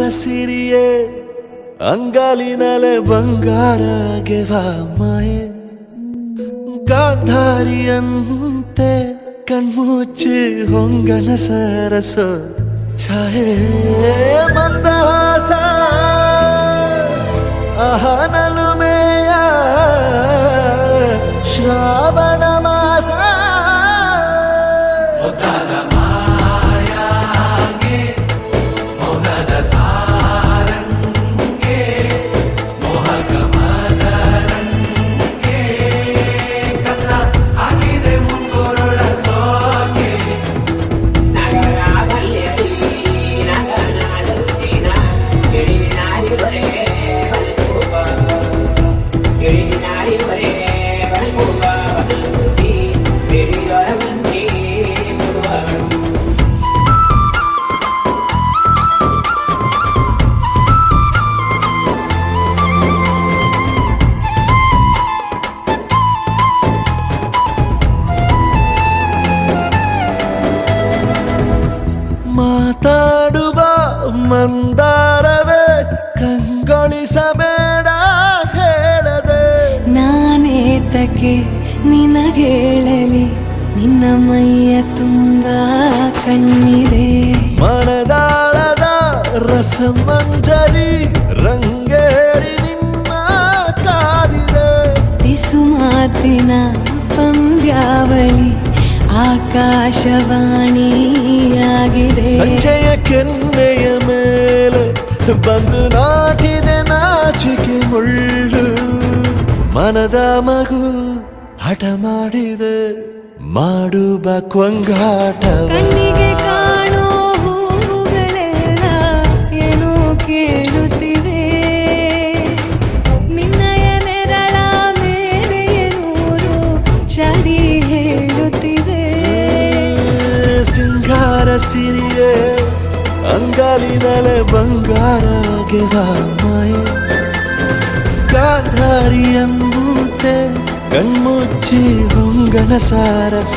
ಸಿಂಗಾರ ಸಿರಿಯೇ ಅಂಗಾಲಿನಲೆ ಬಂಗಾರ ಗೆವ ಮಾಯೆ ಗಾಂಧಾರಿಯಂತೆ ಕಣ್ಮುಚ್ಚಿ ಹೊಂಗನ ಸರಸ ಛಾಯೆ ಮಂದಹಾಸ ಅಹನಲುಮೆಯ ಶ್ರಾವಣ ಮಾಸ ಮಾತಾಡುವ ಮಂದಾರವೇ ಕಂಗೊಳಿಸಬೇಡ ಹೇಳದೆ ನಾನೇತಕ್ಕೆ ನಿನಗೇಳಲಿ ನಿನ್ನ ಮೈಯ ತುಂಬ ಕಣ್ಣಿದೆ ಮನದಾಳದ ರಸಮಂಜರಿ ರಂಗೇರಿ ನಿನ್ನ ಕಾದಿದೆ ಬಿಸು ಮಾತಿನ ಪಂದ್ಯಾವಳಿ ಆಕಾಶವಾಣಿಯಾಗಿದೆ ಸಂಜೆಯ ಕೆನ್ನೆಯ ಮೇಲೆ ಬಂದು ನಾಟಿದೆ ನಾಚಿಕೆ ಮುಳ್ಳು ಮನದ ಮಗು ಹಠ ಮಾಡಿದೆ ಮಾಡುವ ಕೊಂಗಾಟವ ಕಣ್ಣಿಗೆ ಕಾಣೋ ಹೂವುಗಳೆಲ್ಲ ಏನೋ ಕೇಳುತ್ತಿವೆ ನಿನ್ನಯ ನೆರಳ ಮೇಲೆ ನೂರು ಚಡಿ ಹೇಳುತ್ತಿವೆ ಸಿಂಗಾರ ಸಿರಿಯೇ ಅಂಗಾಲಿನಲೆ ಬಂಗಾರ ಗೆವ ಮಾಯೆ ಗಾಂಧಾರಿಯಂತೆ ಕಣ್ಮುಚ್ಚಿ ಹೊಂಗನ ಸಾರಸ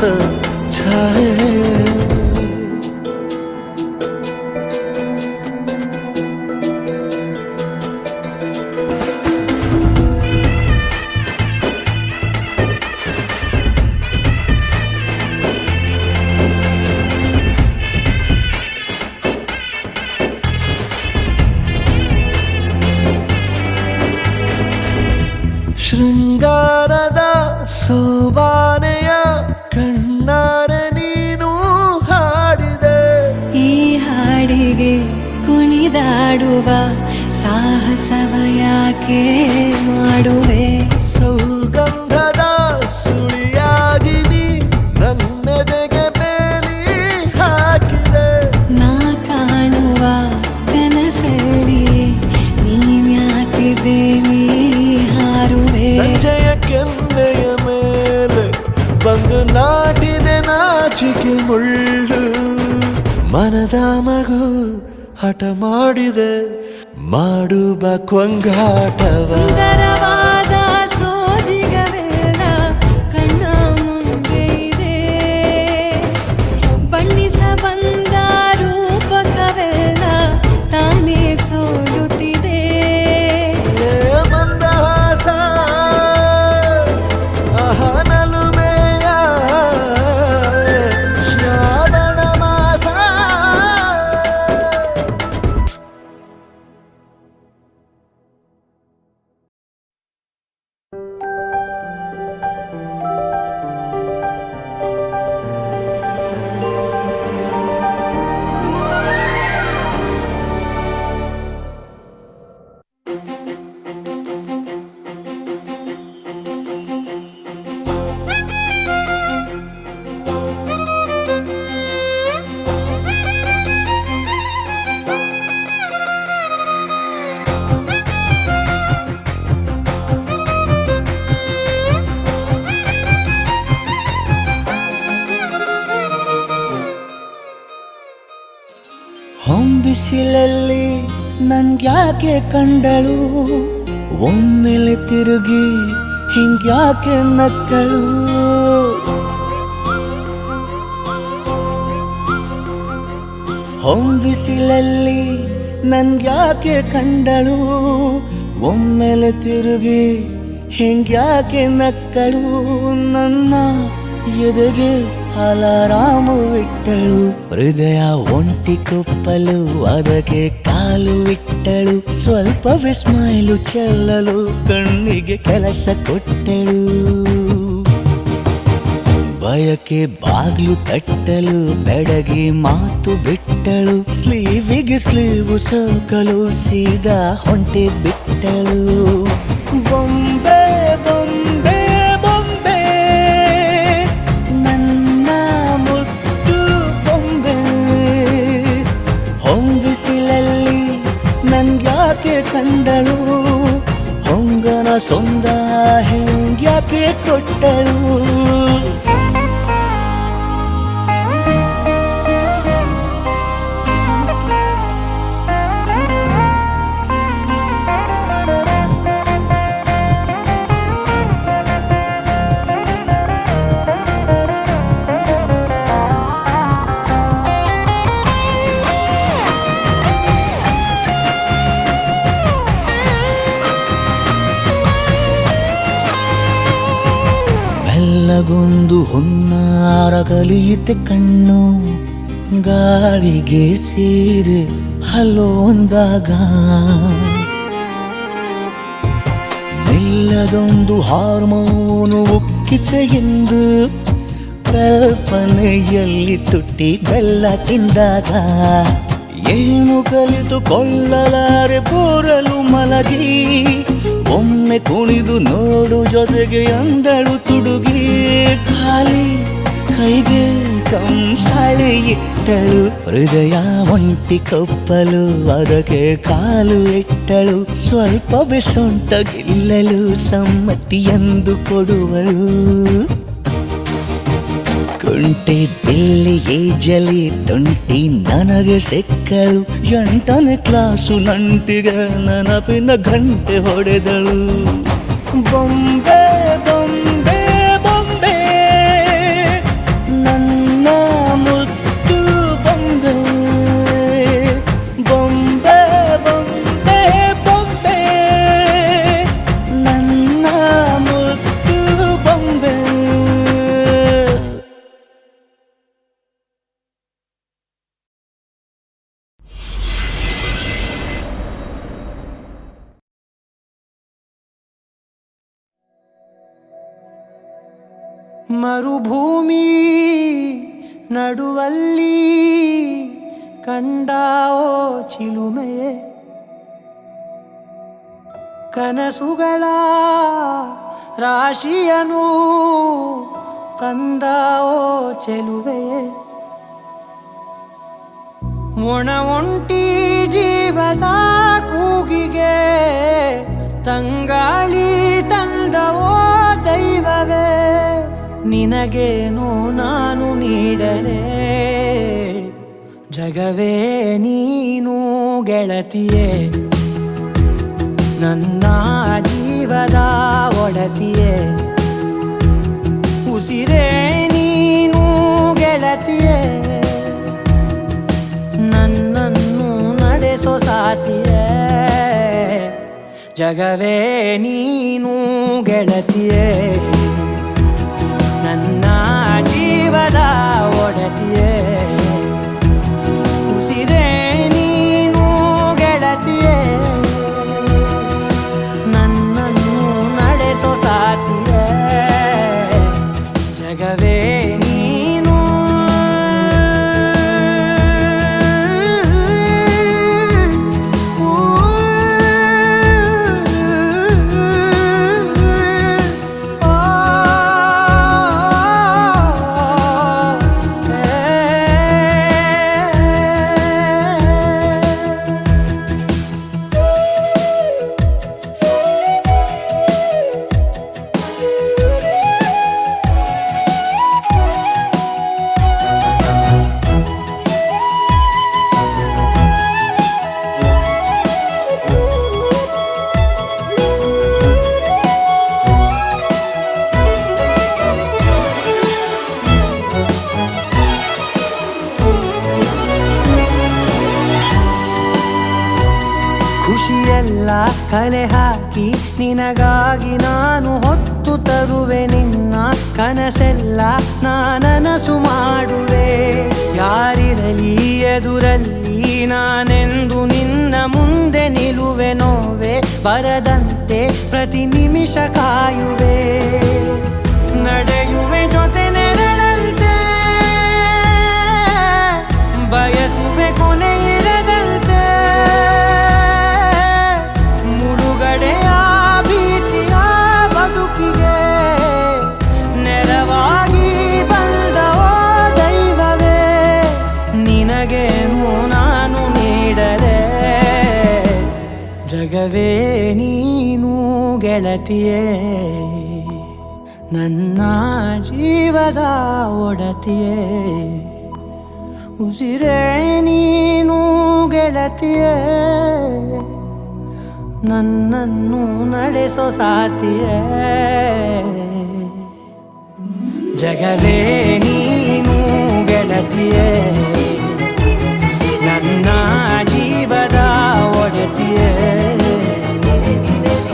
ಛಾಯೆ ಶೃಂಗಾರದ ಸೋಬಾನೆಯ ಕಣ್ಣಾರೆ ನೀನು ಹಾಡಿದೆ ಈ ಹಾಡಿಗೆ ಕುಣಿದಾಡುವ ಸಾಹಸವ ಯಾಕೆ ಮಾಡುವೆ ಸೌಗಂಧದ ಸುಳಿಯಾಗಿ ನೀ ನನ್ನೆದೆಗೆ ಬೇಲಿ ಹಾಕಿದೆ ನಾ ಕಾಣುವ ಕನಸಲ್ಲಿ ನೀನ್ಯಾಕೆ ಬೇಲಿ ಹಾರುವೆ ಸಂಜೆಯ ಕೆನ್ನೆಯ ಮೇಲೆ ಬಂದು ನಾಟಿದೆ ನಾಚಿಕೆ ಮುಳ್ಳು ಮನದ ಮಗು ಹಠ ಮಾಡಿದೆ ಮಾಡುವ ಕೊಂಗಾಟವ ಸುಂದರವಾದ ಸೋಜಿಗವೆಲ್ಲ ಕಣ್ಣ ಮುಂದೆ ಇದೆ ಬಣ್ಣಿಸ ಬಂದ ರೂಪಕವೆಲ್ಲ ತಾನೇ ಸೋಲುತ್ತಿದೆ ಮಂದಹಾಸ ಅಹನಲುಮೆಯ ಶ್ರಾವಣ ಮಾಸ ಹೊಂಬಿಸಿಲಲ್ಲಿ ನನ್ಗ್ಯಾಕೆ ಕಂಡಳು ಒಮ್ಮೆಲೆ ತಿರುಗಿ ಹಿಂಗ್ಯಾಕೆ ನಕ್ಕಳು ಹೊಂಬಿಸಿಲಲ್ಲಿ ನನ್ಗ್ಯಾಕೆ ಕಂಡಳು ಒಮ್ಮೆಲೆ ತಿರುಗಿ ಹಿಂಗ್ಯಾಕೆ ನಕ್ಕಳು ನನ್ನ ಎದೆಗೆ ಅಲಾರಾಮು ಇಟ್ಟಳು ಹೃದಯ ಒಂಟಿ ಕೊಪ್ಪಲು ಅದಕ್ಕೆ ಕಾಲು ಇಟ್ಟಳು ಸ್ವಲ್ಪ ವಿಸ್ಮೈಲು ಚೆಲ್ಲಲು ಕಣ್ಣಿಗೆ ಕೆಲಸ ಕೊಟ್ಟಳು ಬಯಕೆ ಬಾಗ್ಲು ತಟ್ಟಲು ಬೆಡಗಿ ಮಾತು ಬಿಟ್ಟಳು ಸ್ಲೀವಿಗೆ ಸ್ಲೀವು ಸೋಕಲು ಸೀದಾ ಹೊಂಟೆ ಬಿಟ್ಟಳು ಬೊಂಬೆ ಬೊಂಬೆ ಬೊಂಬೆ ನನ್ನ ಮುದ್ದು ಬೊಂಬೆ ಹೊಂಬಿಸಿಲಲ್ಲಿ ನನ್ಗ್ಯಾಕೆ ಕಂಡಳು ಹೊಂಗನ ಸೊಂದ ಹೆಂಗ್ಯಾಕೆ ಕೊಟ್ಟಳು ಬೆಲ್ಲಗೊಂದು ಹುನ್ನಾರ ಕಲಿಯುತ್ತೆ ಕಣ್ಣು ಗಾಳಿಗೆ ಸೇರಿ ಹಲೋ ಅಂದಾಗ ನಿಲ್ಲದೊಂದು ಹಾರ್ಮೋನು ಉಕ್ಕಿತೆ ಎಂದು ಕಲ್ಪನೆಯಲ್ಲಿ ತುಟ್ಟಿ ಬೆಲ್ಲ ತಿಂದಾಗ ಏನು ಕಲಿತುಕೊಳ್ಳಲಾರೆ ಬೋರಲು ಮಲಗಿ ಒಮ್ಮೆ ಕುಣಿದು ನೋಡು ಜೊತೆಗೆ ಅಂದಳು ತುಡುಗಿ ಖಾಲಿ ಕೈಗೆ ಕಂಸಾಳೆ ಇಟ್ಟಳು ಹೃದಯ ಒಂಟಿ ಕೊಪ್ಪಲು ಅದಕ್ಕೆ ಕಾಲು ಇಟ್ಟಳು ಸ್ವಲ್ಪವೇ ಸೊಂಟ ಗಿಲ್ಲಲು ಸಮ್ಮತಿಯೆಂದು ಕೊಡುವಳು ಕುಂಟೆ ಬಿಲ್ಲಿ ಏಜಲಿ ತುಂಟಿ ನನಗೆ ಸಿಕ್ಕಳು 8ನೇ ಕ್ಲಾಸು ನಂಟಿಗೆ ನೆನಪಿನ ಗಂಟೆ ಹೊಡೆದಳು ಬೊಂಬೆ ಬೊಂಬೆ ಬೊಂಬೆ ನನ್ನ ಮುದ್ದು ಬೊಂಬೆ ಬೊಂಬೆ ಬೊಂಬೆ ಬೊಂಬೆ ನನ್ನ ಮುದ್ದು ಬೊಂಬೆ ಮರುಭೂಮಿ ನಡುವಲ್ಲಿ ಕಂಡಾವೋ ಚಿಲುಮೆಯೇ ಕನಸುಗಳ ರಾಶಿಯನು ತಂದಾವೋ ಚೆಲುವೆಯೇ ಒಣ ಒಂಟಿ ಜೀವದ ಕೂಗಿಗೆ ತಂಗಾಳಿ ತಂದವೋ ದೈವವೇ ನಿನಗೇನು ನಾನು ನೀಡಲೇ ಜಗವೇ ನೀನು ಗೆಳತಿಯೇ ನನ್ನ ಜೀವದ ಒಡತಿಯೇ ಉಸಿರೇ ನೀನು ಗೆಳತಿಯೇ ನನ್ನನ್ನು ನಡೆಸೋ ಸಾತಿಯೇ ಜಗವೇ ನೀನು ಗೆಳತಿಯೇ ನನ್ನ ಜೀವದ ಒಡತಿಯೇ ಉಸಿರೇ ನೀನು ಗೆಳತಿಯೇ ನನ್ನನ್ನು ನಡೆಸೋ ಸಾತಿಯೇ ಜಗವೇ ನೀನು ಖುಷಿಯೆಲ್ಲ ಕಲೆ ಹಾಕಿ ನಿನಗಾಗಿ ನಾನು ಹೊತ್ತು ತರುವೆ ನಿನ್ನ ಕನಸೆಲ್ಲ ನಾನನಸು ಮಾಡುವೆ ಯಾರಿರಲಿ ಎದುರಲ್ಲಿ ನಾನೆಂದು ನಿನ್ನ ಮುಂದೆ ನಿಲ್ಲುವೆ ನೋವೆ ಬರದಂತೆ ಪ್ರತಿ ನಿಮಿಷ ಕಾಯುವೆ ನಡೆಯುವೆ ಜೊತೆ ನೆರಳಂತೆ ಬಯಸುವೆ ಕೊನೆ ಇರದಂತೆ ಮುಳುಗಡೆಯ ಭೀತಿಯ ಬದುಕಿಗೆ ನೆರವಾಗಿ ಬಂದವೋ ದೈವವೇ ನಿನಗೇನು ನಾನು ನೀಡದೆ ಜಗವೇ ನೀನು ಗೆಳತಿಯೇ ನನ್ನ ಜೀವದ ಒಡತಿಯೇ ಉಸಿರೇ ನೀನು ಗೆಳತಿಯೇ ನನ್ನನ್ನು ನಡೆಸೋ ಸಾತಿಯೇ ಜಗವೇ ನೀನು ಗೆಳತಿಯೇ ನನ್ನ ಜೀವದ ಒಡತಿಯೇ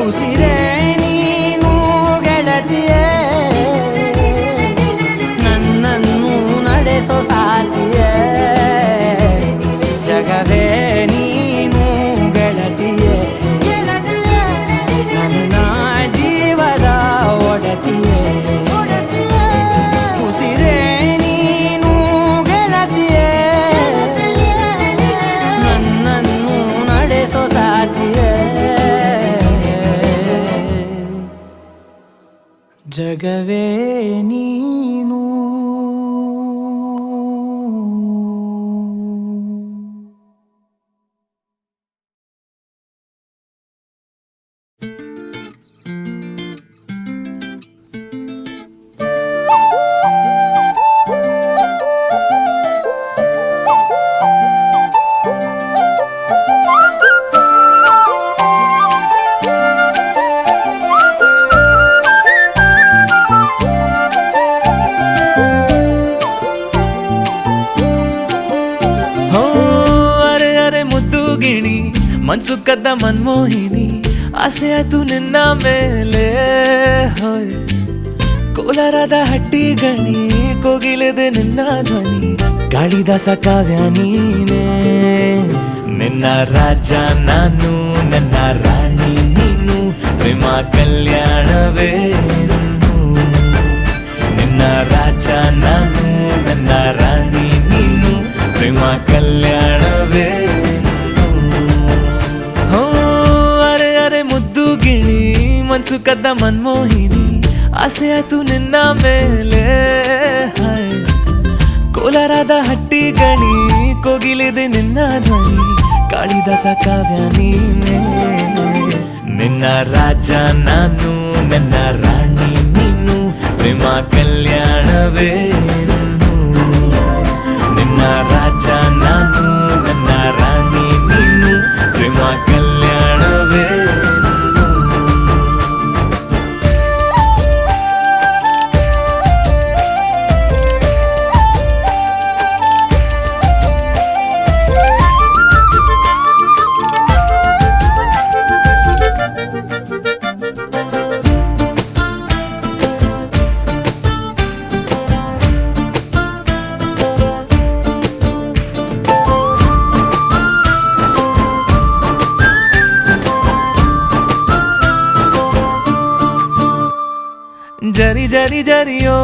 ಉಸಿರೇ ನೀನು ಗೆಳತಿಯೇ ನನ್ನನ್ನು ನಡೆಸೋ ಸಾತಿಯೇ ಜಗವೇ ನೀನು ಗೆಳತಿಯೇ ನನ್ನ ಜೀವದ ಒಡತಿಯೇ ಉಸಿರೇ ನೀನು ಗೆಳತಿಯೇ ನನ್ನನ್ನು ನಡೆಸೋ ಸಾತಿಯೇ ಜಗವೇ ನೀನು ಮನ್ಸು ಕದ್ದ ಮನ್ಮೋಹಿನಿ ಆಸೆ ಆಯ್ತು ನಿನ್ನ ಮೇಲೆ ಹೋಯ್ ಕೋಲಾರದ ಹಟ್ಟಿ ಗಣಿ ಕೋಗಿಲೆದೆ ನಿನ್ನ ಧ್ವನಿ ಗಾಳಿದಾಸ ಕಾವ್ಯ ನೀನೇ ನಿನ್ನ ರಾಜ ನಾನು ನನ್ನ ರಾಣಿ ನೀನು ಪ್ರೇಮ ಕಲ್ಯಾಣವೇ ನಿನ್ನ ರಾಜ ನಾನು ನನ್ನ ರಾಣಿ ನೀನು ಪ್ರೇಮ ಕಲ್ಯಾಣವೇ ಮನ್ಸು ಕದ್ದ ಮನ್ಮೋಹಿನಿ ಆಸೆ ಆಯ್ತು ನಿನ್ನ ಮೇಲೆ ಕೋಲಾರದ ಹಟ್ಟಿ ಗಣಿ ಕೋಗಿಲೆದೆ ನಿನ್ನ ಧ್ವನಿ ಕಾಳಿದಾಸ ಕಾವ್ಯ ನೀನೇ ನಿನ್ನ ರಾಜ ನಾನು ನನ್ನ ರಾಣಿ ನೀನು ಪ್ರೇಮ ಕಲ್ಯಾಣವೇ ನಿನ್ನ ರಾಜ ನಾನು ನನ್ನ ರಾಣಿ ನೀನು ಪ್ರೇಮ ಕಲ್ಯಾಣವೇ ಜರಿ ಜರಿ ಜರಿಯೋ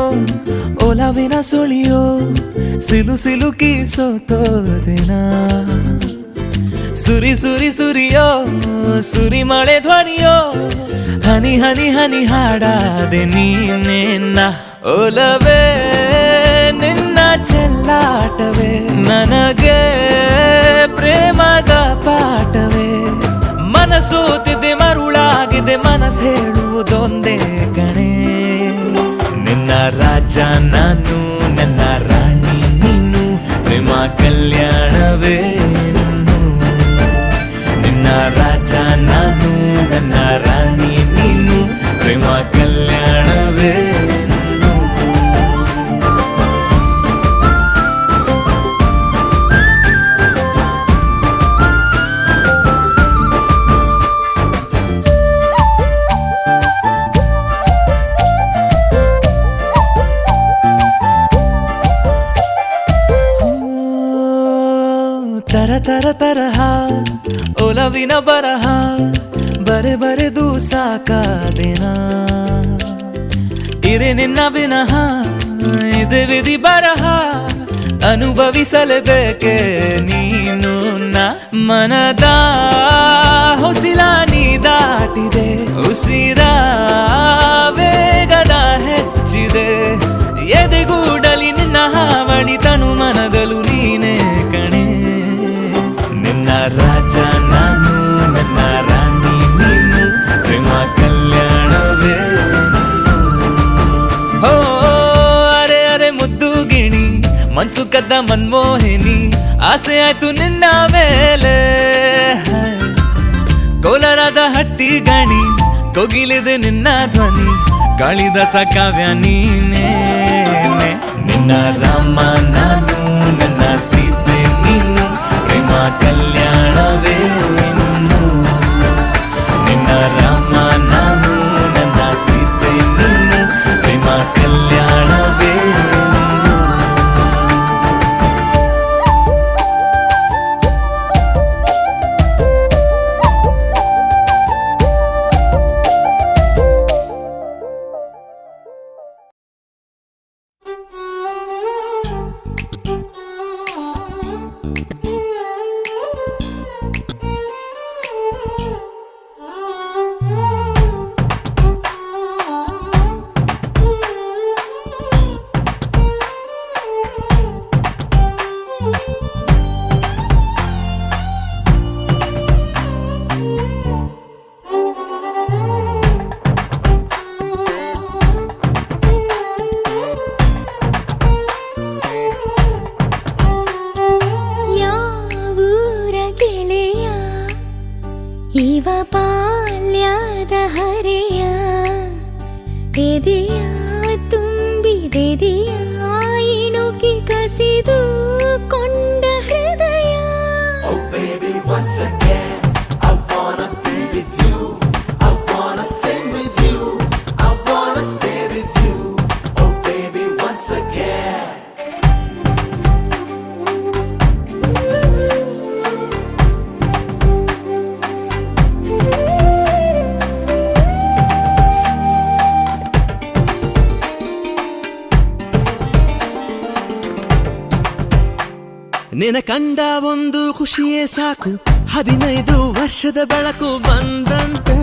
ಒಲವಿನ ಸುಳಿಯೋ ಸಿಲು ಸಿಲುಕಿ ಸೋತೋದಿನ ಸುರಿ ಸುರಿ ಸುರಿಯೋ ಸುರಿ ಮಳೆ ಧ್ವನಿಯೋ ಹನಿ ಹನಿ ಹನಿ ಹಾಡಾದೆ ನೀನೆನ್ನ ಒಲವೇ ನಿನ್ನ ಚೆಲ್ಲಾಟವೇ ನನಗೆ ಪ್ರೇಮದ ಪಾಠವೇ ಮನಸೋತಿದೆ ಮರುಳಾಗಿದೆ ಮನಸ್ಸು ಹೇಳುವುದೊಂದೇ ಕಣೆ ನಿನ್ನ ರಾಜ ನಾನು ನನ್ನ ರಾಣಿ ನೀನು ಪ್ರೇಮ ಕಲ್ಯಾಣವೇ ನಿನ್ನ ರಾಜ ನಾನು ನನ್ನ ರಾಣಿ ನೀನು ಪ್ರೇಮ ಕಲ್ಯಾಣವೇ ತರಹ ಒಲವಿನ ಬರಹ ಬರೆದು ಸಾಕಾದೆನ ಇರೆ ನಿನ್ನ ವಿನಃ ಇದೆ ವಿಧಿ ಬರಹ ಅನುಭವಿಸಲೇಬೇಕೆ ನೀನು ಮನದ ಹೊಸಿಲ ನೀ ದಾಟಿದೆ ಉಸಿರ ವೇಗದ ಹೆಚ್ಚಿದೆ ಎದೆಗೂಡಲಿ ನಿನ್ನ ಹಾವಳಿ ತನು ಮನದಲು ನೀನೇ ಕಣೆ ನಿನ್ನ ರಾಜ ನಾನು ನನ್ನ ರಾಣಿ ನೀನು ಪ್ರೇಮ ಕಲ್ಯಾಣವೇ ಹೋ ಅರೆ ಅರೆ ಮುದ್ದು ಗಿಣಿ ಮನ್ಸು ಕದ್ದ ಮನ್ಮೋಹಿನಿ ಆಸೆ ಆಯ್ತು ನಿನ್ನ ಮೇಲೆ ಕೋಲಾರದ ಹಟ್ಟಿ ಗಣಿ ಕೋಗಿಲಿದೆ ನಿನ್ನ ಧ್ವನಿ ಕಾಳಿದಾಸ ಕಾವ್ಯ ನೀನೇ ನಿನ್ನ ರಾಮ ನಾನು ನನ್ನ ಸೀತೆ ನೀನು ಪ್ರೇಮ ಕಲ್ಯಾಣವೇ ಇನ್ನು ನಿನ್ನ ರಾಮ ನಾನು ನನ್ನ ಸೀತೆ ನೀನು ಪ್ರೇಮ ಕಲ್ಯಾಣವೇ ಇವ ಬಾಲ್ಯದ ಹರೆಯ ಎದೆಯ ತುಂಬಿದೆದೆಯ ಇಣುಕಿ ಕಸಿದು ಕೊಂಡ ಹೃದಯ Oh baby once again I wanna be with you I wanna sing with you I wanna stay with you Oh baby once again ನಿನ ಕಂಡ ಒಂದು ಖುಷಿಯೇ ಸಾಕು 15 ವರ್ಷದ ಬೆಳಕು ಬಂದಂತೆ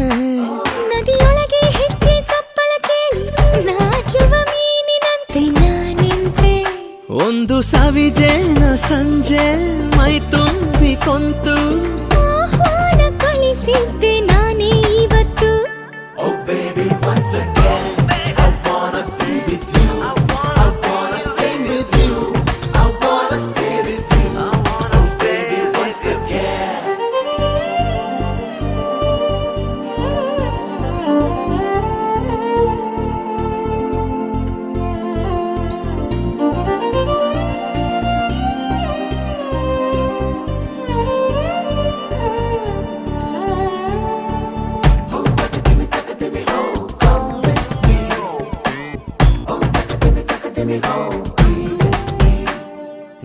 ನದಿಯೊಳಗೆ ಹೆಜ್ಜೆ ಸಪ್ಪಳ ಕೇಳಿ ನಾಚುವ ಮೀನಿನಂತೆ ನಾನಿಂತೆ ಒಂದು ಸವಿಜೇನ ಸಂಜೆ ಮೈ ತುಂಬಿ ಕೊಂತು ಆಹ್ವಾನ ಕಳಿಸಿದ್ದೆ ನಾನೇ ಇವತ್ತು Oh baby once again I wanna be with you I wanna sing with you I wanna stay with you Oh baby once again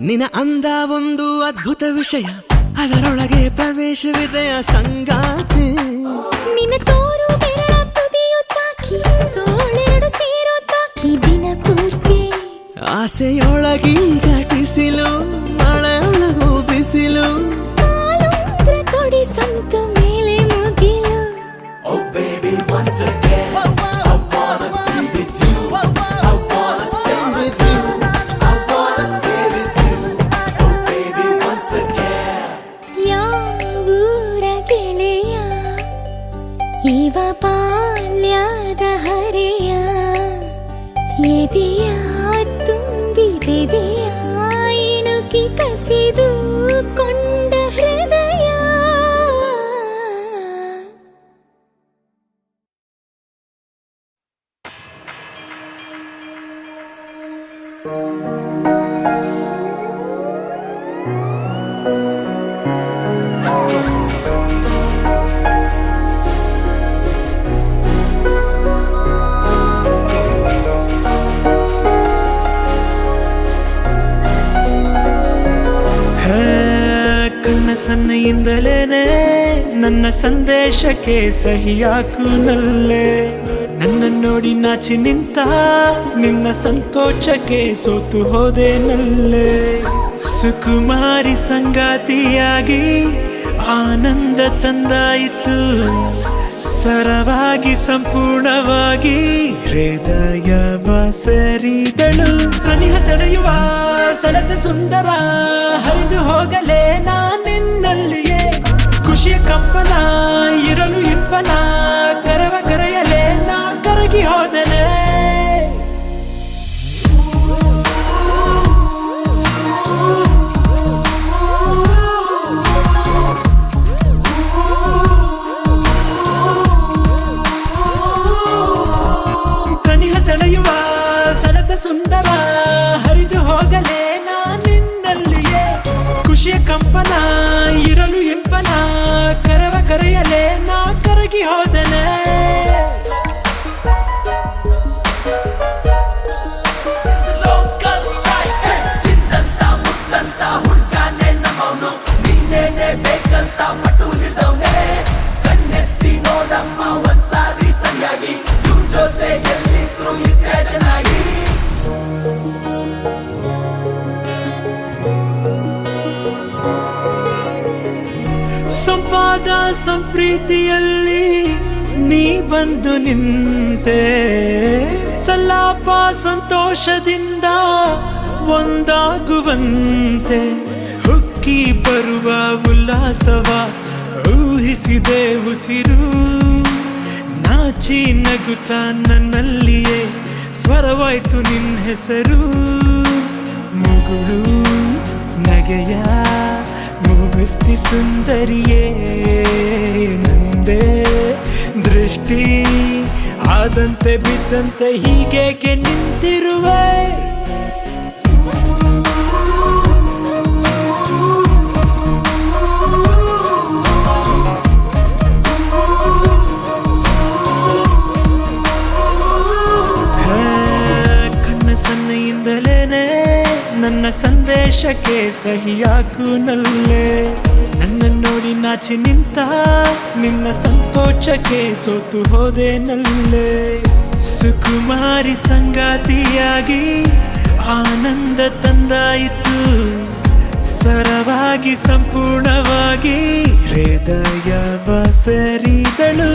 ನಿನ ಅಂದ ಒಂದು ಅದ್ಭುತ ವಿಷಯ ಅದರೊಳಗೆ ಪ್ರವೇಶವಿದೆಯ ಸಂಗಾತಿ ನಿನ್ನ ತೋರು ಬೆರಳ ತುದಿಯು ತಾಕಿ ತೋಳೆರಡು ಸೇರೋ ತಾಕಿ ದಿನ ಪೂರ್ತಿ ಆಸೆಯೊಳಗಿ ಘಟಿಸಿಲು ಮಳೆಯೊಳಗೂ ಬಿಸಿಲು ಕಾಲುಂಗ್ರ ತೊಡಿ ಸಂತು ಮೇಲೆ ಮುಗಿಲು Oh baby once again I wanna be with you I wanna sing with you I wanna stay with you Oh baby once again ಯಾವೂರ ಗೆಳೆಯ ಇವ ಬಾಲ್ಯದ ಹರೆಯ ಎದೆಯ ತುಂಬಿದೆದೆಯ ಇಣುಕಿ ಕಸಿದು ಕೊಂಡ ಹೃದಯ ಸನ್ನೆಯಿಂದಲೇನೆ ನನ್ನ ಸಂದೇಶಕ್ಕೆ ಸಹಿಯಾಕು ನಲ್ಲೆ. ನನ್ನ ನೋಡಿ ನಾಚಿ ನಿಂತ ನಿನ್ನ ಸಂಕೋಚಕ್ಕೆ ಸೋತು ಹೋದೆ ನಲ್ಲೆ. ಸುಕುಮಾರಿ ಸಂಗಾತಿಯಾಗಿ ಆನಂದ ತಂದಾಯಿತು, ಸರವಾಗಿ ಸಂಪೂರ್ಣವಾಗಿ ಹೃದಯ ಬಸರಿದಳು. ಸನಿಹ ಸೆಳೆಯುವ ಸೆಳೆದ ಸುಂದರ ಹರಿದು ಹೋಗಲೇ ನಾನಿನ್ನಲ್ಲಿಯೇ. ಖುಷಿಯ ಕಂಪನ ಇರಲು ಇಂಪನ ಕರವ ಕರೆಯಲೇ ನಾ ಕರಗಿ ಹೋದನೆ. ಸೆಳೆಯುವ ಸೆಳೆದ ಸುಂದರ ಹರಿದು ಹೋಗಲೇ ನಾನಿನ್ನಲ್ಲಿಯೇ. ಖುಷಿಯ ಕಂಪನ ಇರಲು ಇಂಪನ ಕರವ ಕರೆಯಲೇ ನಾ ಕರಗಿ ಹೋದನೆ. ಬೇಕಂತ ಪಟ್ಟು ಹಿಡಿದವನೇ ಕಣ್ಣೆತ್ತಿ ನೋಡಮ್ಮ ಒಂದ್ಸಾರಿ ಸರಿಯಾಗಿ ಜೊತೆ ಎಲ್ಲಿದ್ರು ಇದ್ದೆ ಚೆನ್ನಾಗಿ. ಸಂವಾದ ಸಂಪ್ರೀತಿಯಲ್ಲಿ ನೀ ಬಂದು ನಿಂತೆ, ಸಲಾಪ ಸಂತೋಷದಿಂದ ಒಂದಾಗುವಂತೆ. ಹುಕ್ಕಿ ಬರುವ ಉಲ್ಲಾಸವ ಊಹಿಸಿದೆ ಉಸಿರು, ನಾಚಿ ನಗುತ್ತ ನನ್ನಲ್ಲಿಯೇ ಸ್ವರವಾಯ್ತು ನಿನ್ನ ಹೆಸರು. ಮುಗುಳು ನಗೆಯ ಮುಗುತ್ತಿ ಸುಂದರಿಯೇ ನಂದೇ ದೃಷ್ಟಿ ಆದಂತೆ ಬಿದ್ದಂತೆ ಹೀಗೇಕೆ ನಿಂತಿರುವೆ. ಸನ್ನೆಯಿಂದಲೇನೆ ನನ್ನ ಸಂದೇಶಕ್ಕೆ ಸಹಿಯಾಕು ನಲ್ಲೆ. ನನ್ನ ನೋಡಿ ನಾಚಿ ನಿಂತ ನಿನ್ನ ಸಂಕೋಚಕ್ಕೆ ಸೋತು ಹೋದೆ ನಲ್ಲೆ. ಸುಕುಮಾರಿ ಸಂಗಾತಿಯಾಗಿ ಆನಂದ ತಂದಾಯಿತು, ಸರವಾಗಿ ಸಂಪೂರ್ಣವಾಗಿ ಹೃದಯ ಬಸರಿದಳು.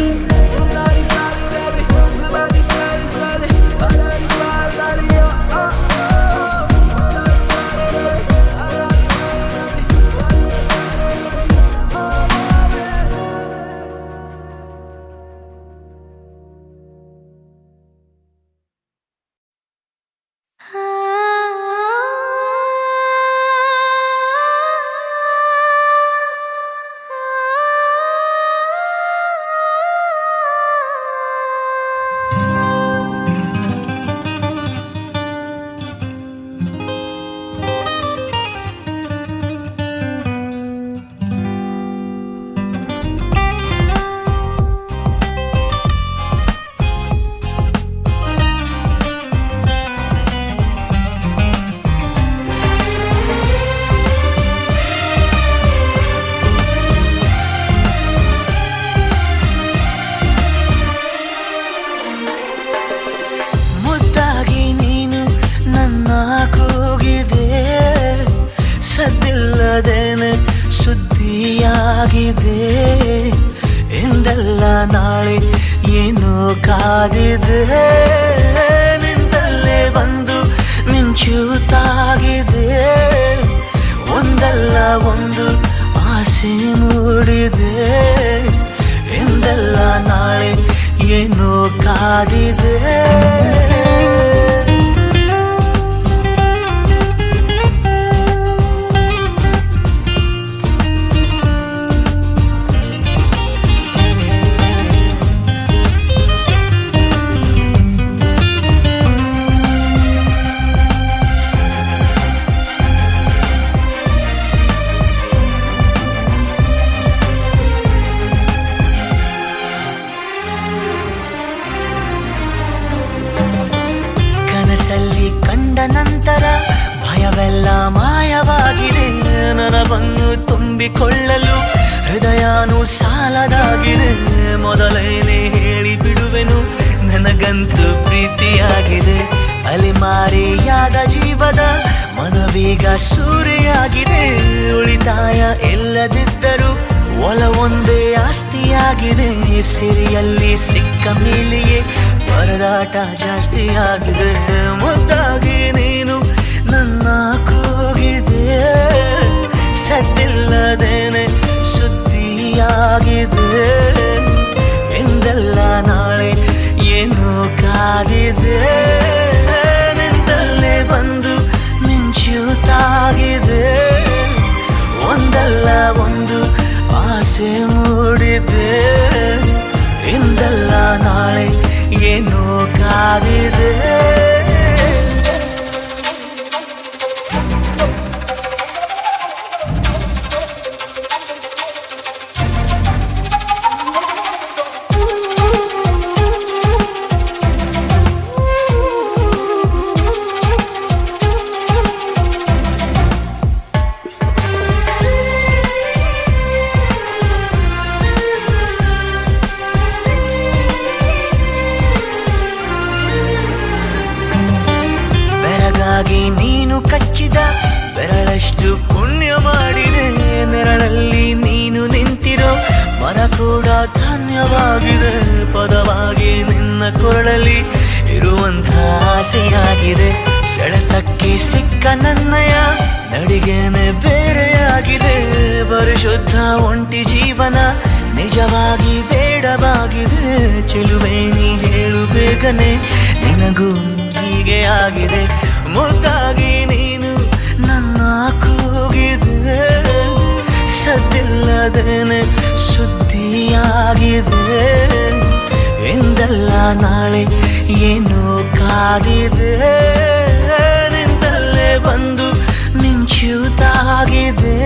ಸದ್ದಿಲ್ಲದೇನೆ ಸುದ್ದಿಯಾಗಿದೆ ಎಂದೆಲ್ಲ ನಾಳೆ ಏನೋ ಕಾದಿದೆ. ನಿಂದಲ್ಲೇ ಬಂದು ಮಿಂಚುತ್ತಾಗಿದೆ, ಒಂದಲ್ಲ ಒಂದು ಆಸೆ ಮೂಡಿದೆ ಎಂದೆಲ್ಲ ನಾಳೆ ಏನೋ ಕಾದಿದೆ. ಕಂಡ ನಂತರ ಭಯವೆಲ್ಲ ಮಾಯವಾಗಿದೆ, ನನವನ್ನು ತುಂಬ ತುಂಬಿಕೊಳ್ಳಲು ಹೃದಯನೂ ಸಾಲದಾಗಿದೆ. ಮೊದಲೇನೆ ಹೇಳಿ ಬಿಡುವೆನು, ನನಗಂತೂ ಪ್ರೀತಿಯಾಗಿದೆ. ಅಲೆಮಾರಿಯಾದ ಜೀವದ ಮನವೀಗ ಸೂರೆಯಾಗಿದೆ. ಉಳಿತಾಯ ಎಲ್ಲದಿದ್ದರೂ ಒಲವೊಂದೇ ಆಸ್ತಿಯಾಗಿದೆ. ಸಿರಿಯಲ್ಲಿ ಸಿಕ್ಕ ಮೇಲೆಯೇ ಪರದಾಟ ಜಾಸ್ತಿಯಾಗಿದೆ. ಮುದ್ದಾಗಿ ನೀನು ನನ್ನ ಕೂಗಿದೆ, ಸದ್ದಿಲ್ಲದೇನೆ ಸುದ್ದಿಯಾಗಿದೆ. ಎಂದೆಲ್ಲ ನಾಳೆ ಏನು ಕಾದಿದೆ, ನಿಂದಲ್ಲೇ ಬಂದು ಮಿಂಚುತ್ತಾಗಿದೆ. ಒಂದಲ್ಲ ಒಂದು ಆಸೆ ಮೂಡಿದೆ, ಇಂದಲ್ಲ ನಾಳೆ ಏನು ಕಾದಿದೆ. ನೀನು ಕಚ್ಚಿದ ಬೆರಳಷ್ಟು ಪುಣ್ಯ ಮಾಡಿದೆ. ನೆರಳಲ್ಲಿ ನೀನು ನಿಂತಿರೋ ಮರ ಕೂಡ ಧನ್ಯವಾಗಿದೆ. ಪದವಾಗಿ ನಿನ್ನ ಕೊರಳಲ್ಲಿ ಇರುವಂಥ ಆಸೆಯಾಗಿದೆ. ಸೆಳೆತಕ್ಕೆ ಸಿಕ್ಕ ನನ್ನಯ ನಡಿಗೆನೆ ಬೇರೆಯಾಗಿದೆ. ಪರಿಶುದ್ಧ ಒಂಟಿ ಜೀವನ ನಿಜವಾಗಿ ಬೇಡವಾಗಿದೆ. ಚೆಲುವೆ ನೀ ಹೇಳು ಬೇಗನೆ, ನಿನಗೂ ಹೀಗೆ ಆಗಿದೆ. ಮುದ್ದಾಗಿ ನೀನು ನನ್ನ ಕೂಗಿದೆ, ಸದ್ದಿಲ್ಲದೇನೆ ಸುದ್ದಿಯಾಗಿದೆ. ಎಂದಲ್ಲ ನಾಳೆ ಏನು ಕಾದಿದೆ, ನಿಂದಲ್ಲೇ ಬಂದು ಮಿಂಚುತ್ತಾಗಿದೆ.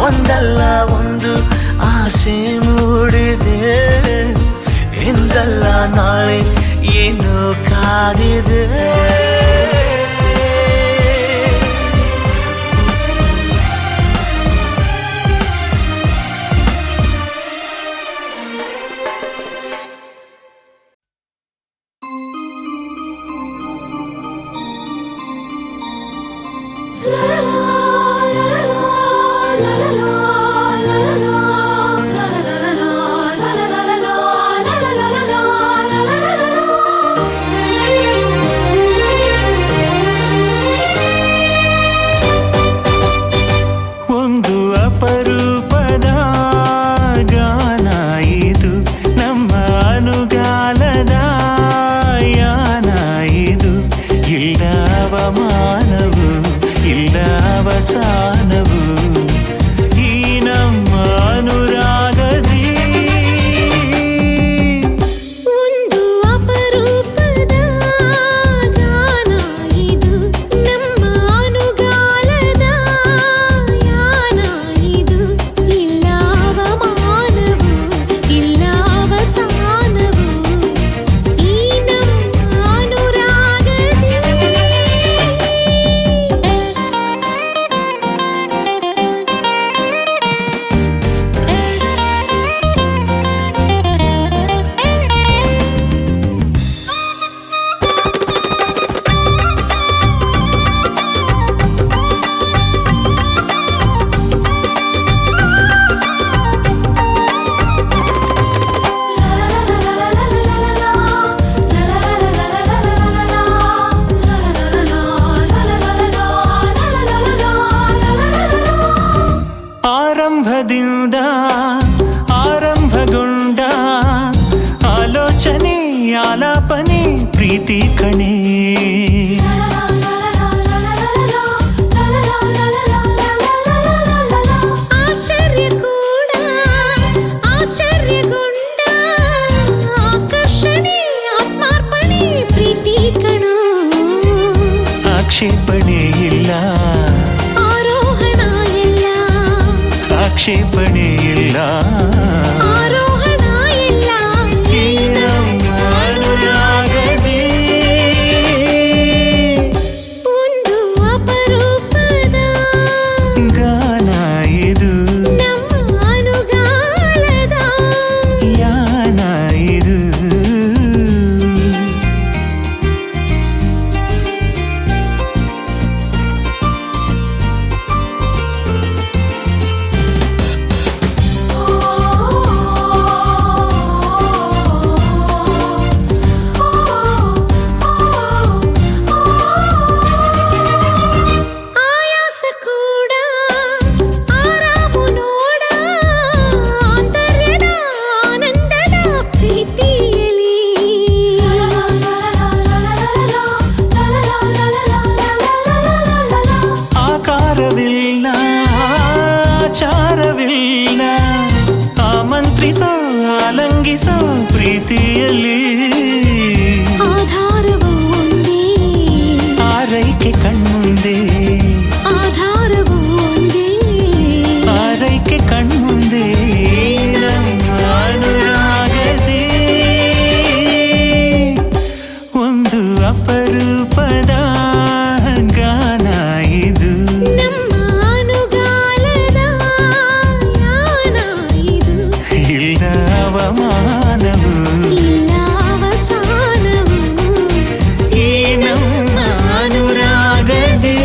ಒಂದಲ್ಲ ಒಂದು ಆಸೆ ಮೂಡಿದೆ, ಎಂದಲ್ಲ ನಾಳೆ ಏನು ಕಾದಿದೆ. ಪ್ರೀತಿ ಕಣೆ ಆಶ್ಚರ್ಯ ಕೂಡ ಆಶ್ಚರ್ಯಗೊಂಡ ಆಕರ್ಷಣೆ ಆತ್ಮಾರ್ಪಣೆ ಪ್ರೀತಿ ಕಣ ಆಕ್ಷೇಪಣೆ ಇಲ್ಲ ಆರೋಹಣ ಇಲ್ಲ ಆಕ್ಷೇಪಣೆ ಇಲ್ಲ ಆರೋಹಣ ಇಲ್ಲ ಗಾನ ಆಶ್ರಿಸೋ ಆಲಂಗಿಸೋ ಪ್ರೀತಿಯಲ್ಲಿ ಆಧಾರವು ಒಂದೇ, ಆರೈಕೆ ಕಣ್ಮುಂದೆ, ಆಧಾರವು ಒಂದೇ, ಆರೈಕೆ ಕಣ್ಮುಂದೆ. ನಮ್ಮ ಅನುರಾಗದೇ ಒಂದು ಅಪರೂಪದ ಗಾನ ಇದು. ನಮ್ಮ ಅನುಗಾಲದ ಯಾನ ಇದು. ಇಲ್ಲ ಅವಮಾನವು, ಇಲ್ಲ ಅವಸಾನವು. ಈ ನಮ್ಮ ಅನುರಾಗದೇ.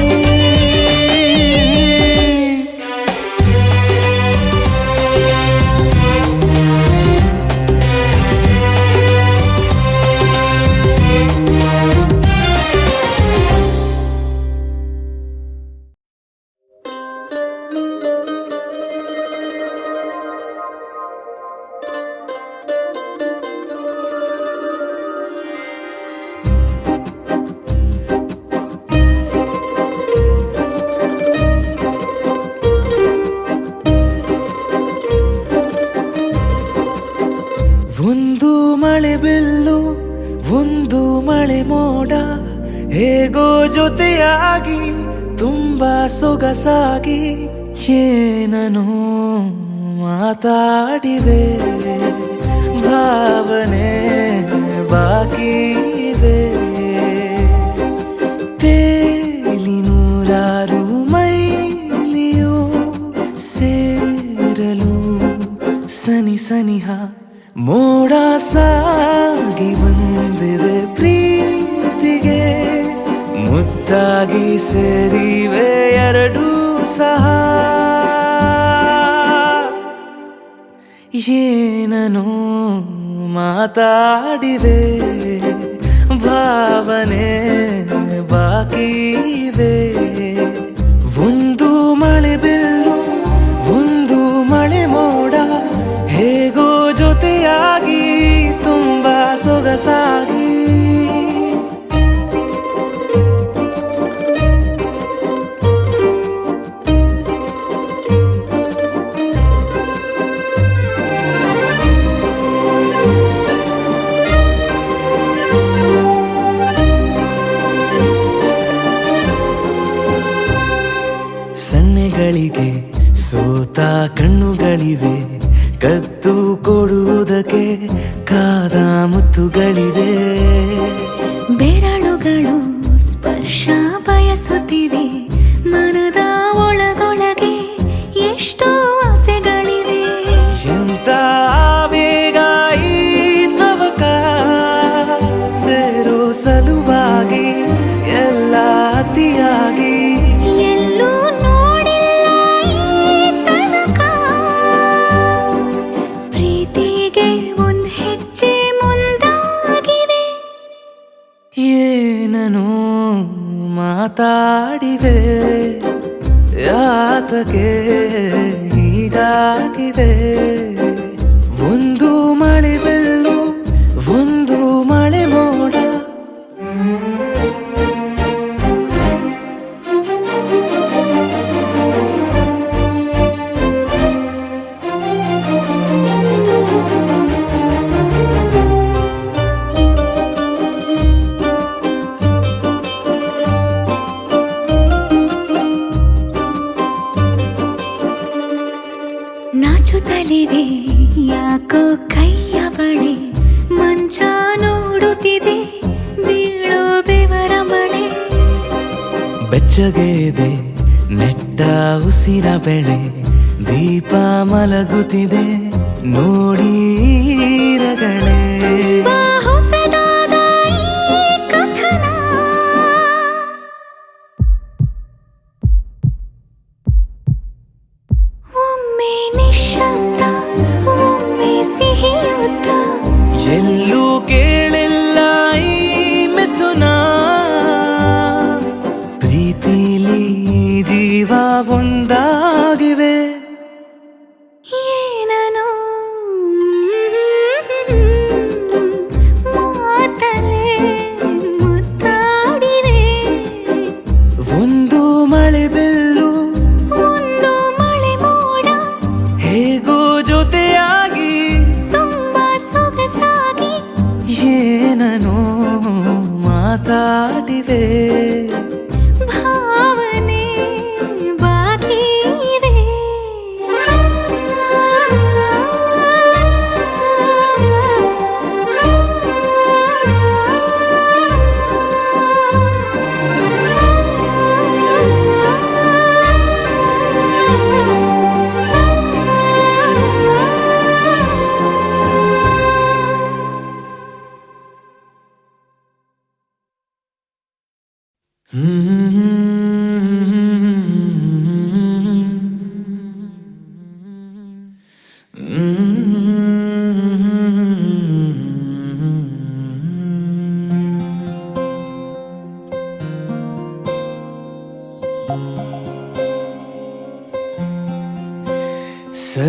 ಒಂದು ಮಳೆ ಬಿಲ್ಲು, ಒಂದು ಮಳೆ ಮೋಡ, ಹೇಗೋ ಜೊತೆಯಾಗಿ ತುಂಬಾ ಸೊಗಸಾಗಿ ಏನನೋ ಮಾತಾಡಿವೆ. ಭಾವನೆ ಬಾಕಿ ಇವೆ. ತೇಲಿ ನೂರಾರು ಮೈಲಿಯೋ ಸೇರಲು ಸನಿ ಸನಿಹ ಮೋಡ ಸಾಗಿ ಬಂದಿದೆ ಪ್ರೀತಿಗೆ. ಮುದ್ದಾಗಿ ಸೇರಿವೆ ಎರಡೂ ಸಹ. ಏನನೋ ಮಾತಾಡಿವೆ. ಭಾವನೆ ಬಾಕಿ ಇವೆ. ಒಂದು ಮಳೆ ಬಿಲ್ಲು, ಒಂದು ಮಳೆ ಮೋಡ, ಹೇಗೋ ಜೊತೆಯಾಗಿ ತುಂಬಾ ಸೊಗಸಾಗಿ. ಸನ್ನೆಗಳಿಗೆ ಸೋತ ಕಣ್ಣುಗಳಿವೆ. ಕದ್ದು ಕೊಡುವುದಕ್ಕೆ ಕಾದ ಮುತ್ತುಗಳಿವೆ. ಬೆರಳುಗಳು ಸ್ಪರ್ಶ ಬಯಸುತ್ತಿವೆ. ಮನದ ಒಳಗೊಳಗೆ ಎಷ್ಟೋ ಆಸೆಗಳಿವೆ. ಎಂತ ಆವೇಗ ಈ ತವಕ, ಸೇರೋ ಸಲುವಾಗಿ ಎಲ್ಲ ಅತಿಯಾಗಿ. ಎಲ್ಲೂ ನೋಡಿಲ್ಲ ಈ ತನಕ. ಪ್ರೀತಿಗೆ ಒಂದ್ ಹೆಜ್ಜೆ ಮುಂದಾಗಿವೆ. ಏನನೋ ಮಾತಾಡಿವೆ. ಯಾತಕ್ಕೆ ಹೀಗಾಗಿವೆ. ಒಂದು ಮಳೆ ಬೆಲ್ಲು, ಒಂದು ಮಳೆ ಮೋಡ. ನಾಚುತ್ತಲಿವೆ ಯಾಕೋ ಕೈಯ ಬಳೆ. ಮಂಚ ನೋಡುತ್ತಿದೆ ಬೀಳೋ ಬೆವರ ಮಳೆ. ಬೆಚ್ಚಗೆದೆ ನೆಟ್ಟ ಉಸಿರ ಬೆಳೆ. ದೀಪ ಮಲಗುತ್ತಿದೆ ನೋಡಿ ರಗಳೇ. ಬಾ ಹೊಸದಾದ ಈ ಕಥನ. ಒಮ್ಮೆ ನಿಶ್ಶಬ್ದ, ಒಮ್ಮೆ ಸಿಹಿಯುತ್ತ. ಎಲ್ಲೂ ಕೇಳಿಲ್ಲ ಈ ಮಿಥುನ. ಪ್ರೀತಿಲಿ ಜೀವ ಒಂದಾಗಿವೆ. ಏನನೋ ಮಾತಲೆ ಮುತ್ತಾಡಿವೆ. ಒಂದು ಮಳೆ ಬಿಲ್ಲು, ಒಂದು ಮಳೆ ಮೋಡ, ಹೇಗೋ ಜೊತೆಯಾಗಿ ಮಾತಾಡಿವೆ ಭಾವನೆ ಬಾಕಿ ಇವೆ.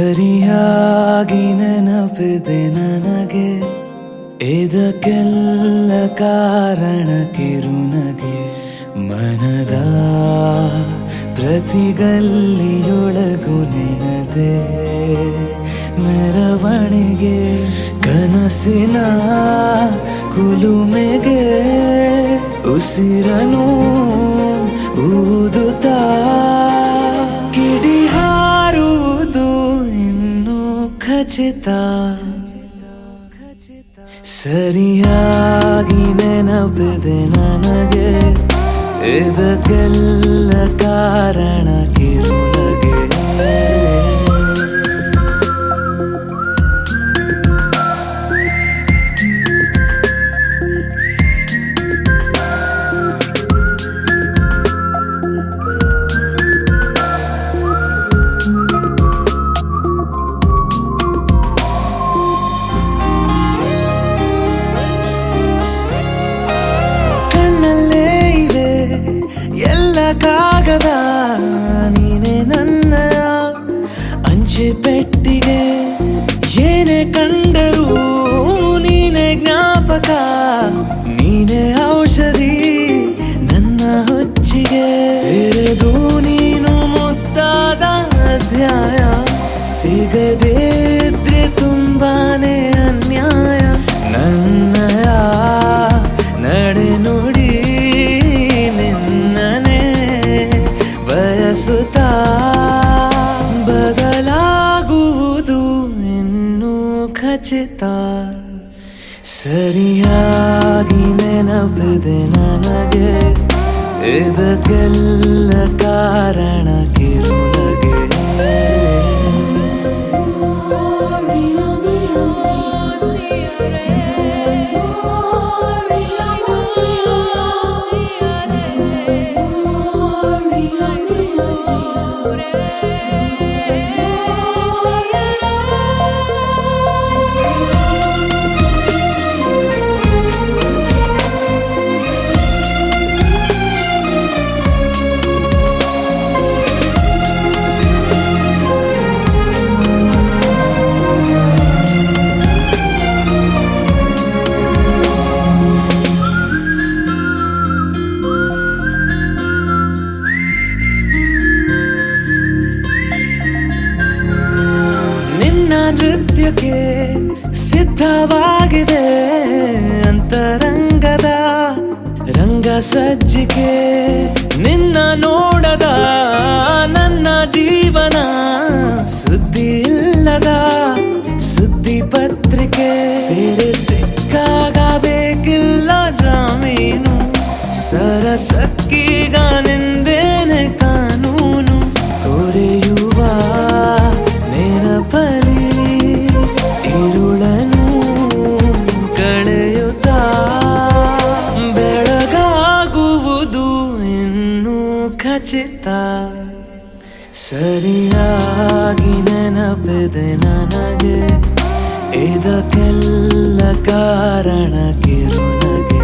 ಸರಿಯಾಗಿ ನೆನಪಿದೆ ನನಗೆ ಇದಕ್ಕೆಲ್ಲ ಕಾರಣ ಕಿರುನಗೆ ಮನದ ಪ್ರತಿಗಲ್ಲಿಯೊಳಗು ನೆನದೆ ಮೆರವಣಿಗೆ ಕನಸಿನ ಕುಲುಮೆಗೆ ಉಸಿರನು ಊದುತ್ತಾ ಕಿಡಿ ಹಾರುವುದು ಇನ್ನು ಖಚಿತ ಸರಿಯಾಗಿ ನೆನಪಿದೆ ನನಗೆ ಇದಕ್ಕೆಲ್ಲ ಕಾರಣ ಕಿರುನಗೆ ಕಾಗದ ನೀನೆ ನನ್ನ ಅಂಚೆ ಪೆಟ್ಟಿಗೆ ಏನೇ ಕಂಡರೂ ನೀನೆ ಜ್ಞಾಪಕ ನೀನೆ ಔಷಧಿ ನನ್ನ ಹೊಚ್ಚಿಗೆ ತೆರೆದು ನೀನು ಮುದ್ದಾದ ಅಧ್ಯಾಯ ಸಿಗದೇ ಇದ್ರೆ ತುಂಬಾನೇ ಅನ್ಯಾಯ ನನ್ನಯ ನಡೆ ನುಡಿ ಬಯಸುತ್ತಾ ಬದಲಾಗುವುದು ಇನ್ನೂ ಖಚಿತ ಸರಿಯಾಗಿ ನೆನಪಿದೆ ನನಗೆ ಇದಕ್ಕೆಲ್ಲ ಕಾರಣ ಕಿರುನಗೆ ನೃತ್ಯಕ್ಕೆ ಸಿದ್ಧವಾಗಿದೆ ಅಂತರಂಗದ ರಂಗ ಸಜ್ಜಿಕೆ ನಿನ್ನ ನೋಡದ ನನ್ನ ಜೀವನ ಸುದ್ದಿ ಇಲ್ಲದ ಸುದ್ದಿ ಪತ್ರಿಕೆ ಸೇರೆ ಸಿಕ್ಕಾಗ ಬೇಕಿಲ್ಲ ಜಾಮೀನು ಸರಸಕ್ಕೀಗ ನಿಂದೇನೆ ಕಾನೂನು ತೊರೆಯುವ ನೆನಪಲಿ ഇരുളനു ಕಳೆಯುತ್ತಾ ಬೆಳಗಾಗುವುದು ಇನ್ನೂ ಖಚಿತ ಸರಿಯಾಗಿ ನೆನಪಿದೆ ನನಗೆ ಇದಕ್ಕೆಲ್ಲ ಕಾರಣ ಕಿರುನಗೆ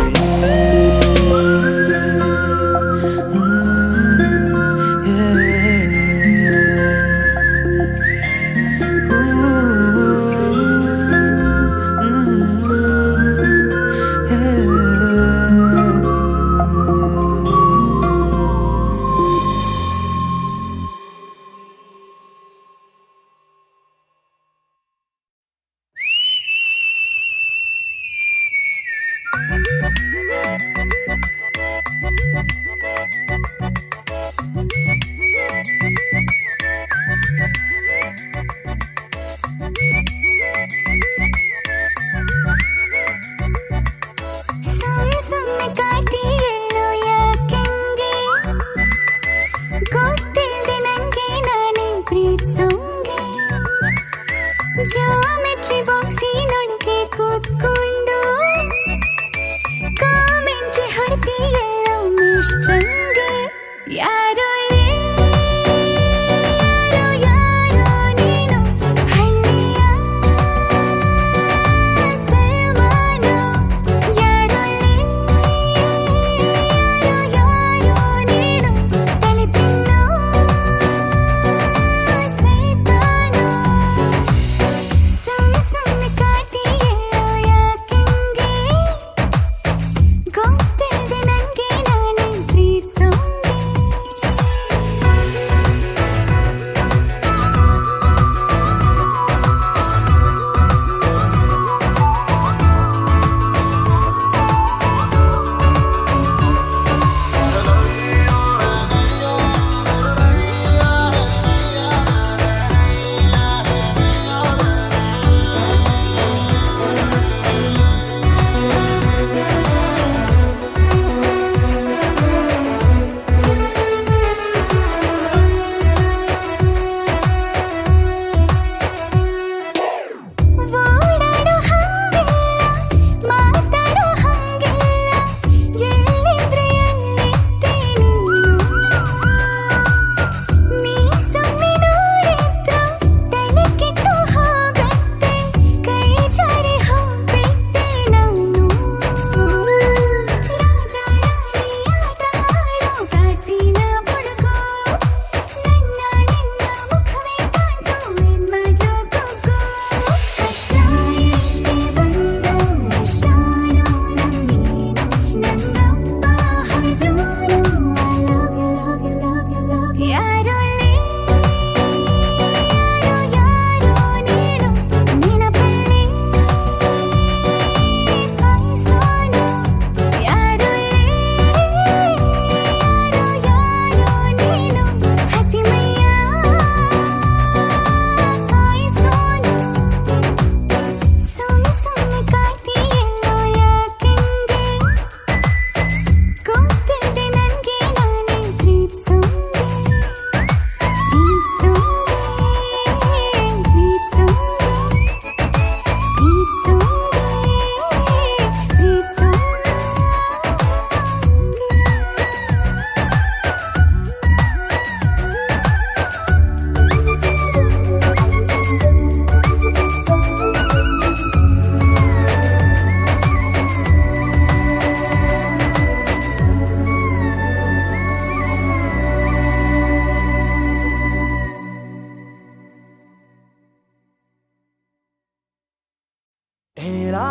ಹೇಳಾ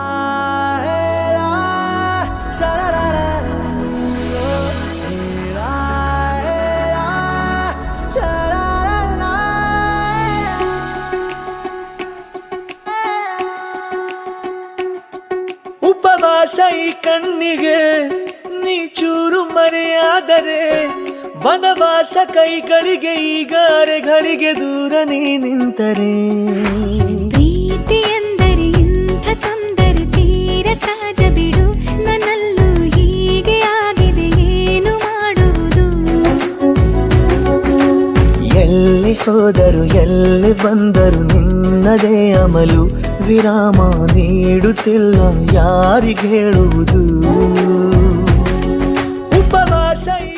ಹೇಳಾ ಶರರರ ಹೇಳಾ ಹೇಳಾ ಶರರರ ಉಪವಾಸ ಈ ಕಣ್ಣಿಗೆ ನೀ ಚೂರು ಮರೆಯಾದರೆ ವನವಾಸ ಕೈಗಳಿಗೆ ಈಗ ಅರೆಗಳಿಗೆ ದೂರ ನೀ ನಿಂತರೆ ಪ್ರೀತಿ ಎಂದರೆ ಇಂಥ ತೊಂದರೆ ತೀರ ಸಹಜ ಬಿಡು ನನ್ನಲ್ಲೂ ಹೀಗೆ ಆಗಿದೆ ಏನು ಮಾಡುವುದು ಎಲ್ಲಿ ಹೋದರು ಎಲ್ಲಿ ಬಂದರು ನಿನ್ನದೇ ಅಮಲು ವಿರಾಮ ನೀಡುತ್ತಿಲ್ಲ ಯಾರಿಗೆ ಹೇಳುವುದು ಉಪವಾಸ ಈ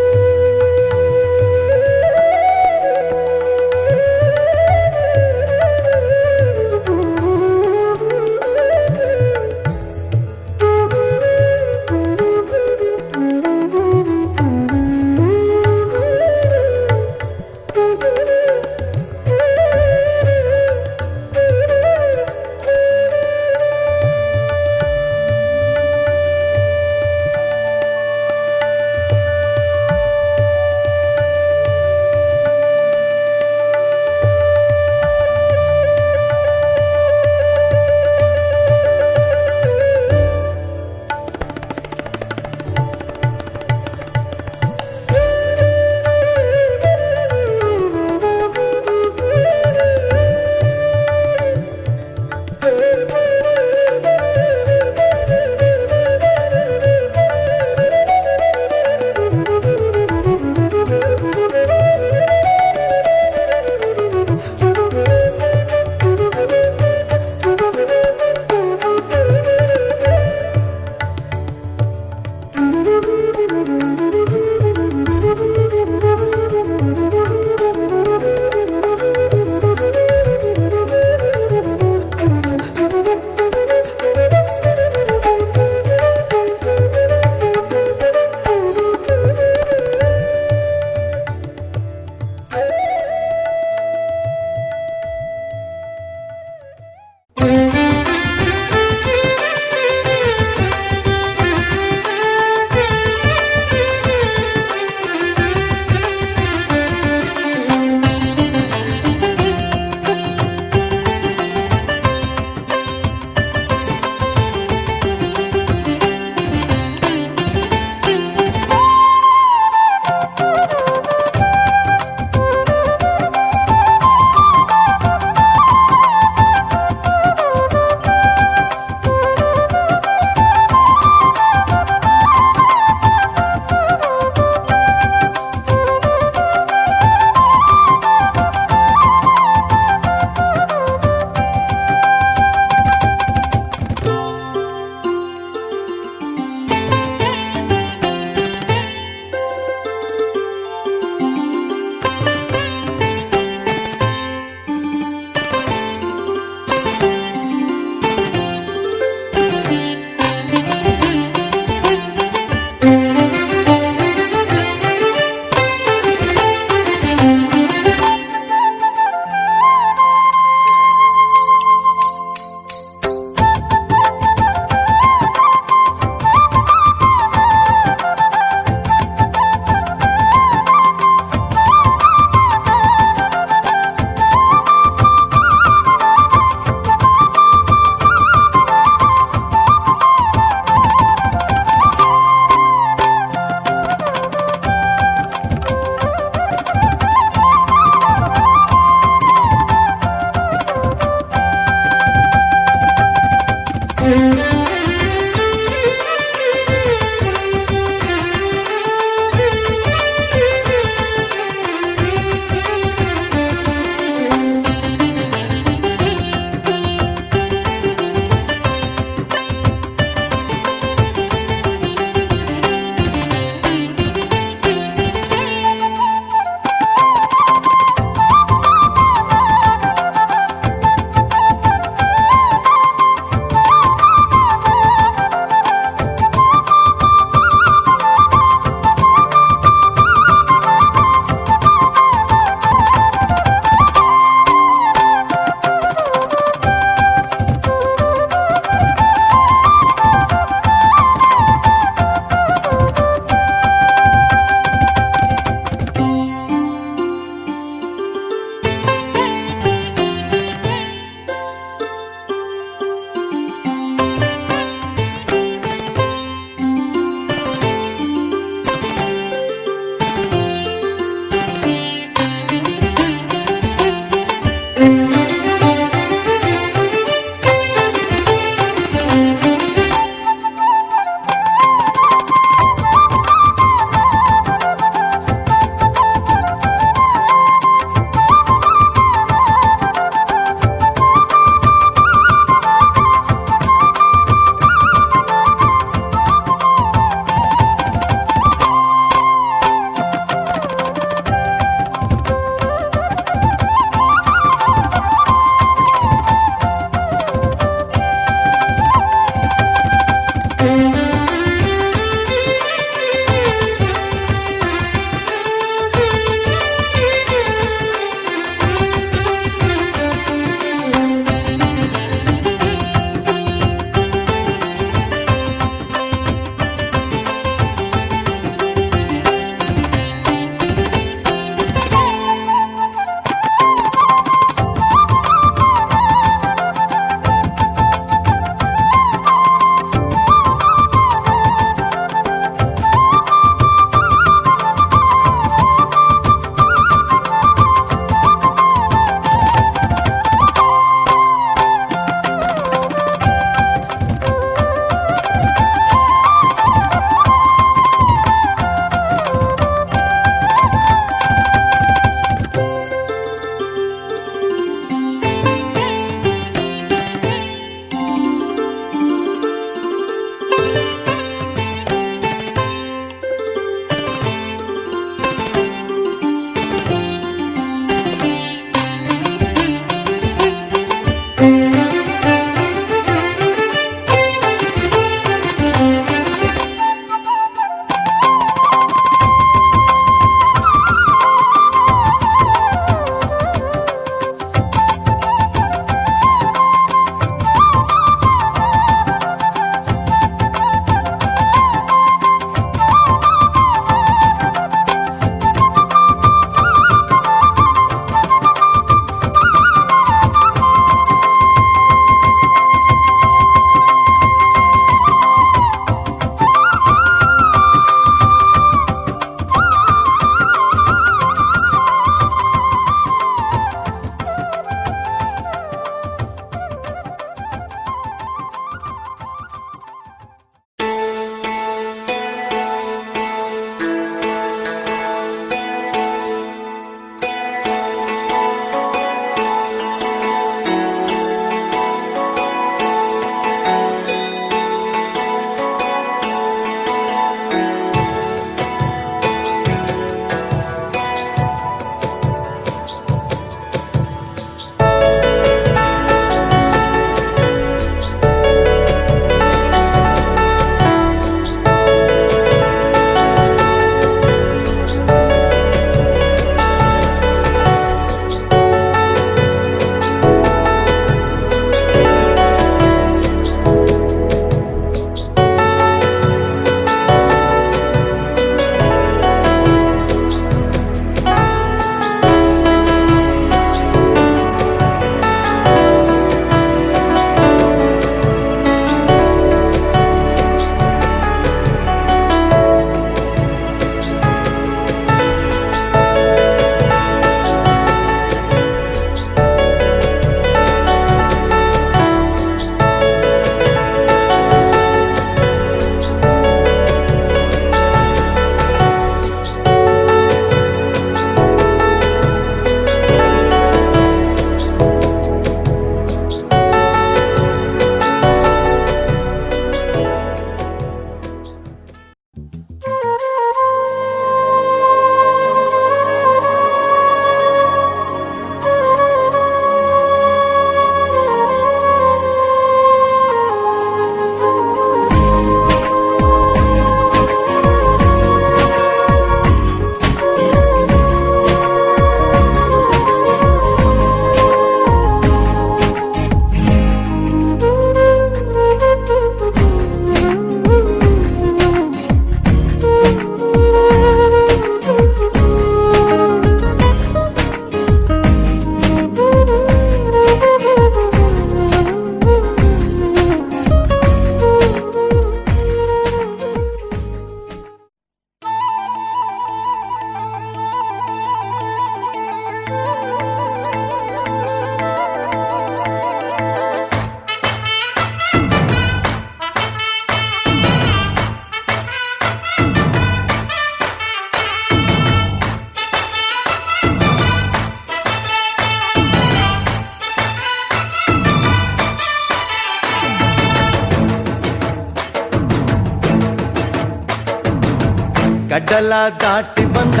ಗಡ್ಡಲ ದಾಟಿ ಬಂದ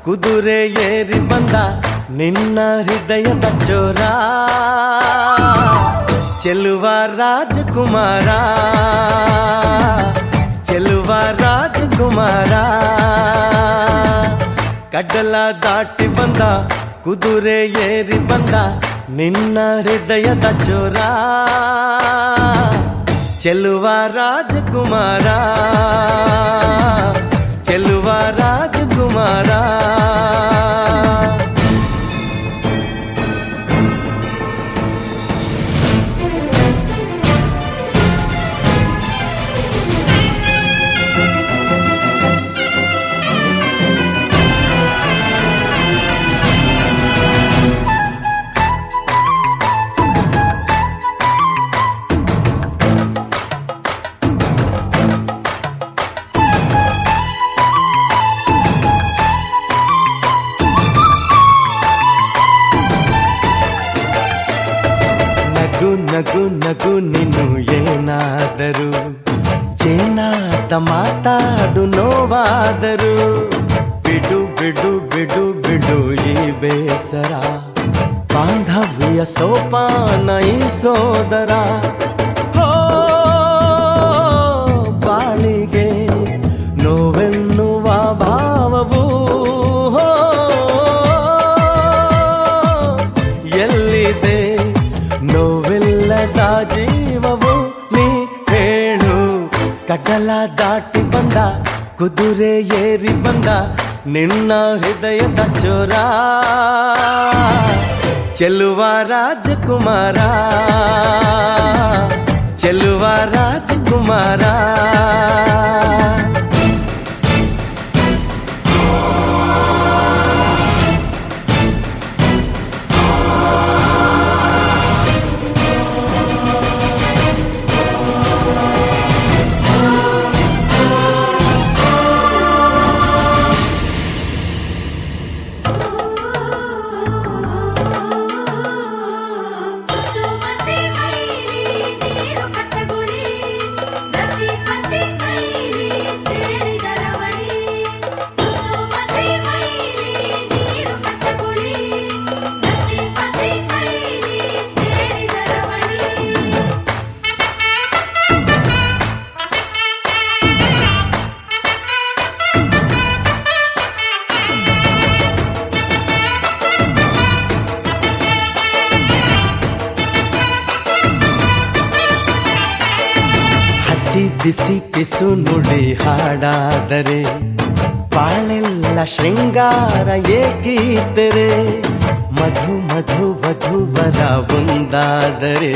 ಕುದುರೆ ಏರಿ ಬಂದ ನಿನ್ನ ಹೃದಯದ ಚೋರ ಚೆಲುವ ರಾಜಕುಮಾರ ಚೆಲುವ ರಾಜಕುಮಾರ ಗಡ್ಡಲ ದಾಟಿ ಬಂದ ಕುದುರೆ ಏರಿ ಬಂದ ನಿನ್ನ ಹೃದಯದ ಚೋರ ಚೆಲುವ ರಾಜಕುಮಾರ ಚೆಲುವ ರಾಜಕುಮಾರ ನಗು ನಗು ನೀನು ಏನಾದರೂ ಚೇನಾತ ಮಾತಾಡು ನೋವಾದರು ಬಿಡು ಬಿಡು ಬಿಡು ಬಿಡು ಈ ಬೇಸರ ಬಾಂಧವ್ಯ ಸೋಪಾನ ಈ ಸೋದರ ಬಾಳಿಗೆ ನೋವೆನ್ನುವ ಭಾವವು ಎಲ್ಲಿದೆ ನೋವಿಲ್ಲದ ಜೀವವು ನೀ ಹೇಳು ಕಡಲ ದಾಟಿ ಬಂದ ಕುದುರೆ ಏರಿ ಬಂದ ನಿನ್ನ ಹೃದಯದ ಚೋರ ಚೆಲುವ ರಾಜಕುಮಾರ ಚೆಲುವ ರಾಜಕುಮಾರ ಬಿಸಿ ಪಿಸು ನುಡಿ ಹಾಡಾದರೆ ಬಾಳೆಲ್ಲ ಶೃಂಗಾರ ಏಕೀತರೆ ಮಧು ಮಧು ವಧುವರ ಒಂದಾದರೆ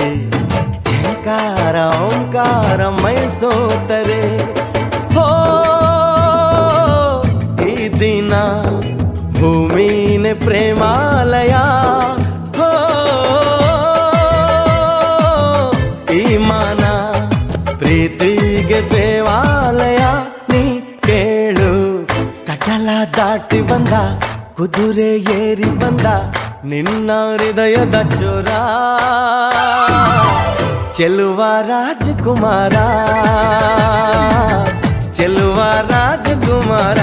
ಝಂಕಾರ ಓಂಕಾರ ಮೈಸೋತರೆ ಹೋ ಈ ದಿನ ಭೂಮಿನೇ ಪ್ರೇಮಾಲಯ ಹೋ ಈ ಮಾನ ಪ್ರೀತಿಗೆ ದೇವಾಲಯ ನೀ ಕೇಳು ಕಡಲ ದಾಟಿ ಬಂದ ಕುದುರೆ ಏರಿ ಬಂದ ನಿನ್ನ ಹೃದಯದ ಚೋರ ಚೆಲುವ ರಾಜಕುಮಾರ ಚೆಲುವ ರಾಜಕುಮಾರ